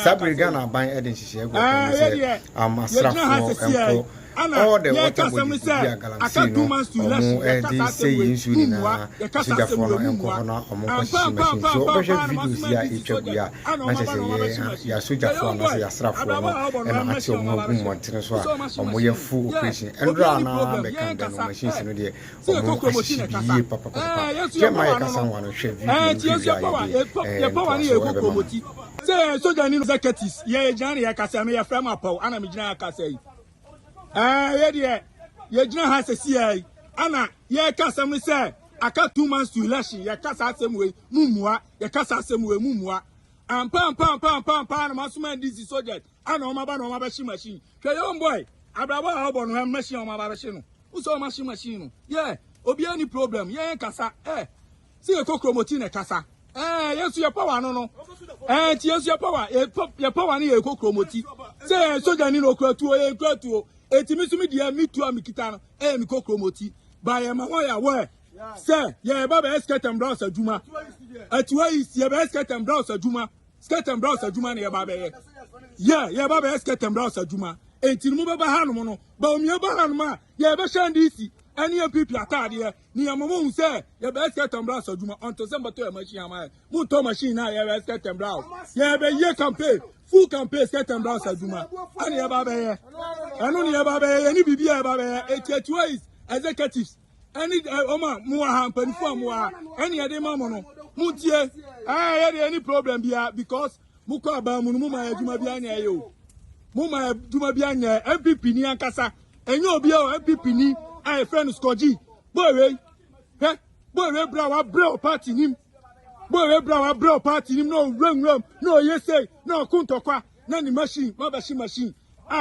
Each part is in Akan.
Sabri Ghana buying Edinshire. Masrafo all the water bodies be a Galamsey say in Sulina, Sigafona and Corona or Mokoshi machine. So, special videos here, each of ya, Manchester, ya Sujafona, ya Strafona, and Matio Montenegro, or Moya full operation, and Rana, the Kangan machines in the day, Papa, Jeremiah Cassan, Chevy, say, so the new executives, ye, Johnny, I can say, me a friend of Paul, and I'm a can say. Yeah, Yajna has a CA. Anna, yeah, Cassam say, I got 2 months to election, ya Cassa same way, Mumwa, ya Cassa same way, Mumwa, and pam, Masuman, this is soldier, and on my machine. Try your own boy, Abraba Albon, have machine on my machine. Who's all machine? Yeah, Obi problem, yeah, Cassa, see a cockromotina Cassa. Yes, your power, no. Yes, your power, your power near a cockromoty. Say, soldier, no cratu. Etimisumi dia mitu amikitano mikokromoti by Mawaya where sir yeah baba skirt and blouse aduma atwa is ya baba skirt and blouse aduma ne baba yeah baba skirt and blouse aduma entimu baba hanu no ba omi baba hanu ma ya be shandisi ani MPP atade ni amomo say ya baba skirt and blouse aduma onto semba to machine ama mu to machine na ya baba skirt and blouse ya be ye campaign full campaign skirt and blouse aduma ani ya baba anu ni baba any bibia baba 82 is executives any oma muaha panifo muaha any ade mama no mutie any problem bia because muko aba mu mu ma aduma bia anya yo mu ma aduma bia anya MPP ni ankasa enyo obi o MPP ni ai friend skoji boy bra wa party nim boy bra wa party nim no ram no yesay no kuntokwa na ni machine ma ba machine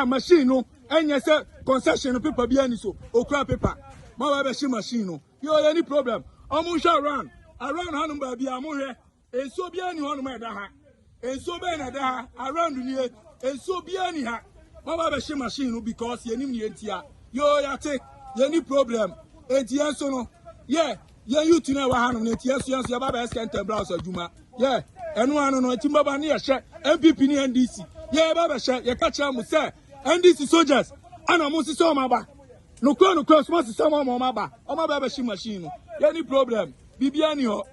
machine no enya say concession people be any so okra paper ma ba machine no you any problem omu sha around hanu ba bia mo hwe enso bia ni hono ma da ha enso be na da ha around ni enso bia ni ha ma ba machine no because ye nim ni entia yo ya take any problem entia so no yeah you to know wa hanu na entia so ya ba skent blouse aduma yeah enu anu no timba ba ni ya hye MPP ni NDC yeah ba hye ye ka cha mu say NDC soldiers ana mo sisi o ma ba no kro so sisi mo ma ba o ma ba machine no any problem bibia ni ho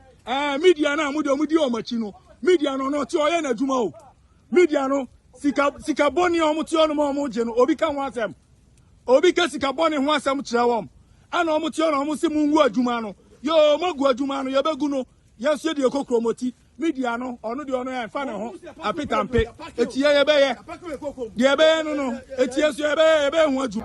media na amudi o machi no media no ti o ye na adwuma o media no sika boni o mo ti o no mo je no obi ka ho asem obi ka sika boni ho asem kire wom ana o mo ti o no mo se mu ngu adwuma no yo mo gu adwuma no ye begu no ye so de kokromoti media no ono de ono ya fa ne ho apitampe etie ye be ye de be no etie so ye be hu aju